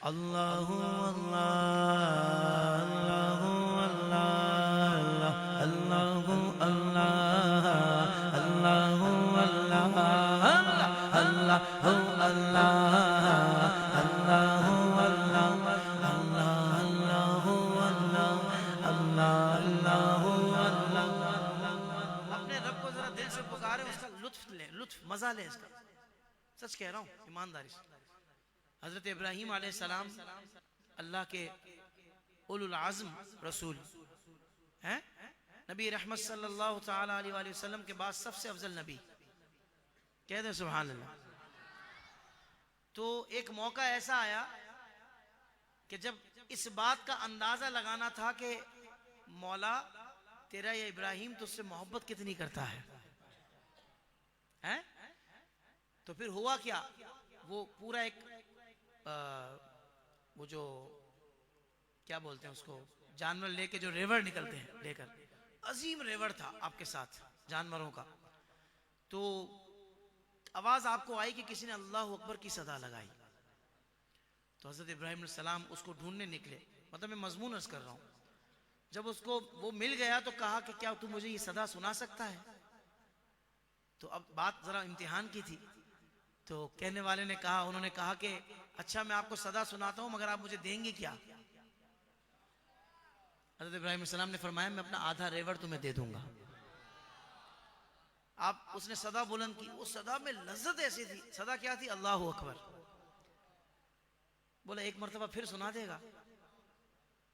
अल्लाहु अल्लाह अल्लाहु अल्लाह अल्लाहु अल्लाह अल्लाहु अल्लाह अल्लाहु अल्लाह अल्लाहु अल्लाह अल्लाहु अल्लाहु अल्लाह। अपने रब को जरा दिल से पुकारे, उसका लुत्फ ले, लुत्फ मजा ले इसका। सच कह रहा हूँ ईमानदारी से। हजरत इब्राहीम अलैहिस्सलाम अल्लाह के उलुल आज़म रसूल हैं, नबी रहमत सल्लल्लाहु ताला अलैहि वसल्लम के बाद सबसे अफजल नबी, कहते हैं सुभान अल्लाह। तो एक मौका ऐसा आया कि जब इस बात का अंदाजा लगाना था कि मौला तेरा ये इब्राहीम तुझसे मोहब्बत कितनी करता है, हैं? तो फिर हुआ क्या, वो पूरा एक वो जो क्या बोलते हैं उसको, जानवर लेके जो रेवड़ निकलते हैं लेकर, अजीम रेवड़ था आपके साथ जानवरों का। तो आवाज आपको आई कि किसी ने अल्लाह अकबर की सदा लगाई। तो हजरत इब्राहीम सलाम उसको ढूंढने निकले, मतलब मैं मजमून अर्ज कर रहा हूं। जब उसको वो मिल गया तो कहा कि क्या तू मुझे ये सदा सुना सकता है। तो अब बात जरा इम्तिहान की थी। तो कहने वाले ने कहा, उन्होंने कहा कि अच्छा मैं आपको सदा सुनाता हूं मगर आप मुझे देंगे क्या। हज़रत इब्राहीम सलाम ने फरमाया मैं अपना आधा रेवड़ तुम्हें दे दूंगा। आप उसने सदा बुलंद की, उस सदा में लज्जत ऐसी थी। सदा क्या थी, अल्लाहु अकबर। बोला एक मरतबा फिर सुना देगा,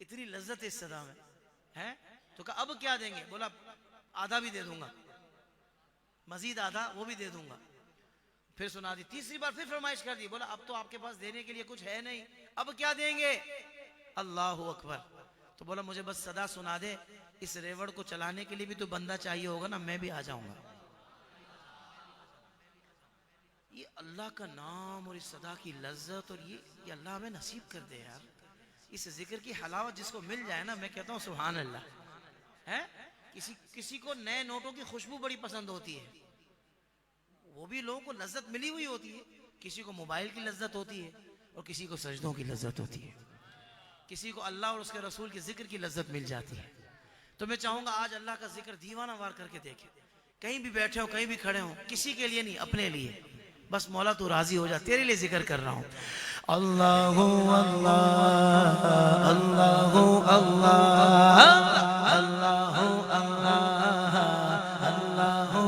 इतनी लज्जत इस सदा में है। तो कहा अब क्या देंगे, बोला आधा भी दे दूंगा, मजीद आधा वो भी दे दूंगा। फिर सुना दी, तीसरी बार फिर फरमाइश कर दी। बोला अब तो आपके पास देने के लिए कुछ है नहीं, अब क्या देंगे, अल्लाहु अकबर। तो बोला मुझे बस सदा सुना दे, इस रेवड़ को चलाने के लिए भी तो बंदा चाहिए होगा ना, मैं भी आ जाऊंगा। ये अल्लाह का नाम और इस सदा की लज्जत, और ये अल्लाह हमें नसीब कर दे यार। इस जिक्र की हलावत जिसको मिल जाए ना, मैं कहता हूँ सुभान अल्लाह है। किसी को नए नोटों की खुशबू बड़ी पसंद होती है, वो भी लोगों को लज्जत मिली हुई होती है। किसी को मोबाइल की लज्जत होती है और किसी को सजदों की लज्जत होती है, किसी को अल्लाह और उसके रसूल के जिक्र की लज्जत मिल जाती है। तो मैं चाहूंगा आज अल्लाह का जिक्र दीवाना वार करके देखें। कहीं भी बैठे हो, कहीं भी खड़े हो, किसी के लिए नहीं, अपने लिए। बस मौला तू राजी हो जा, तेरे लिए जिक्र कर रहा हूं। अल्लाहु अल्लाह अल्लाहु अल्लाह अल्लाहु अल्लाह अल्लाहु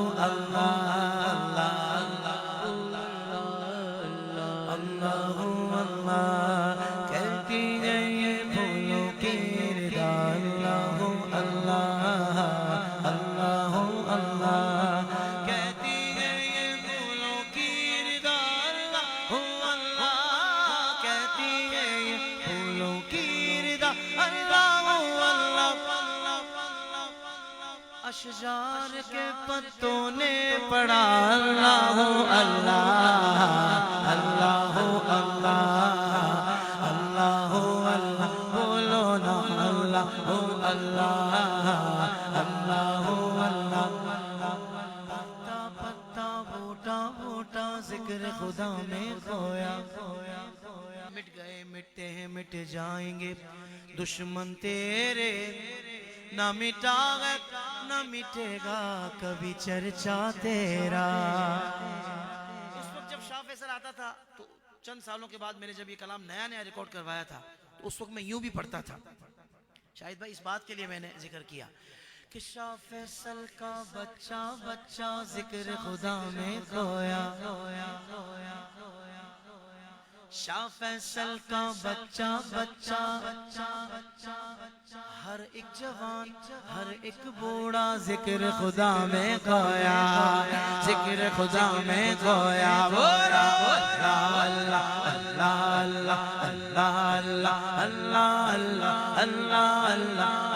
अल्लाहु अल्लाह। कहती है ये फूलों की रिदा, अल्लाहु अल्लाह अल्लाहु अल्लाह। कहती है ये फूलों की रिदा, अल्लाहु अल्लाह। कहती है ये फूलों की रिदा, अल्लाहु अल्लाह। अशजार के पत्तों ने पढ़ा, अल्लाहु अल्लाह अल्लाहु अल्लाह अल्लाहु अल्लाह। बोलो ना अल्लाहु अल्लाह अल्लाहु अल्लाह। पत्ता पत्ता बूटा बूटा जिक्र खुदा में खोया। मिट गए मिटते हैं मिट जाएंगे दुश्मन तेरे, ना मिटा ना मिटेगा कभी चर्चा तेरा। उस वक्त जब शाह फैसल आता था, तो चंद सालों के बाद मैंने जब ये कलाम नया नया रिकॉर्ड करवाया था, तो उस वक्त मैं यूं भी पढ़ता था। शायद भाई इस बात के लिए मैंने जिक्र किया कि शाह फैसल का बच्चा बच्चा जिक्र खुदा में खोया। शाह फैसल का बच्चा बच्चा हर एक जवान हर एक बूढ़ा जिक्र खुदा में खोया, जिक्र खुदा में खोया। बोला अल्लाह अल्लाह अल्लाह अल्लाह अल्लाह अल्लाह अल्लाह अल्लाह अल्लाह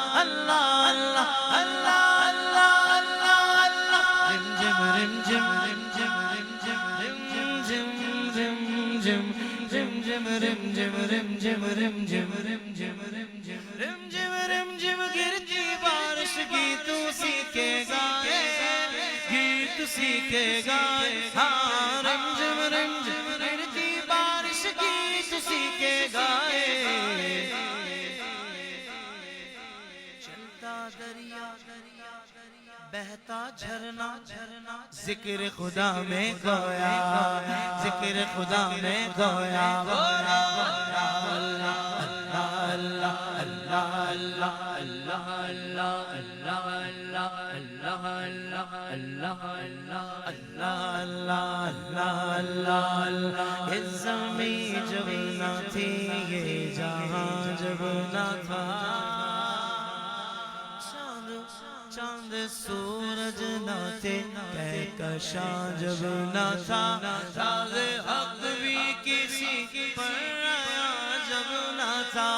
अल्लाह अल्लाह अल्लाह अल्लाह अल्लाह। रिम जिम रिम जिम रिम जिम रिम जिम रिम जिम जिम जिम जिम जिम रिम जिम रिम जिम रिम जिम रिम जिम रिम जिम रिम जिम रिम जिम। गिरती बारिश गीत सीखे गाए, गीत सीखे गाए। हाँ रिम जिम गिरती बारिश गीत बहता झरना जिक्र खुदा में खोया, जिक्र खुदा में खोया। ये ज़मीं जब न थी, ये जहां जब न था, चांद सूरज न थे, कहकशां जब न था, राज़े हक भी किसी पर आया जब न था,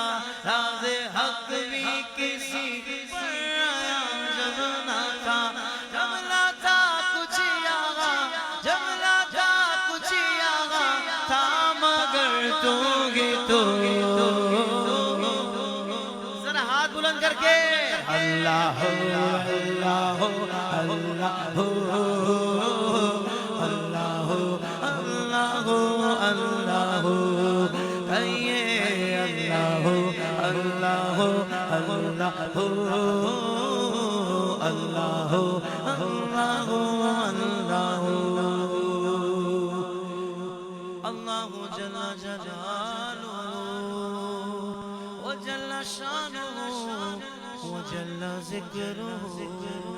राज़े हक भी किसी पर आया जब न था, जब न था कुछ यहाँ, जब न था कुछ यहाँ था, मगर तू ही तो। जरा हाथ बुलंद करके अल्लाह अल्लाह अल्लाह अल्लाह अल्लाह अल्लाह कहिए अल्लाह अल्लाह अल्लाह अल्लाह अल्लाह अल्लाह अल्लाह जल्ला जलालुहु व जल्ला शानुहु व जल्ला ज़िक्रुहु।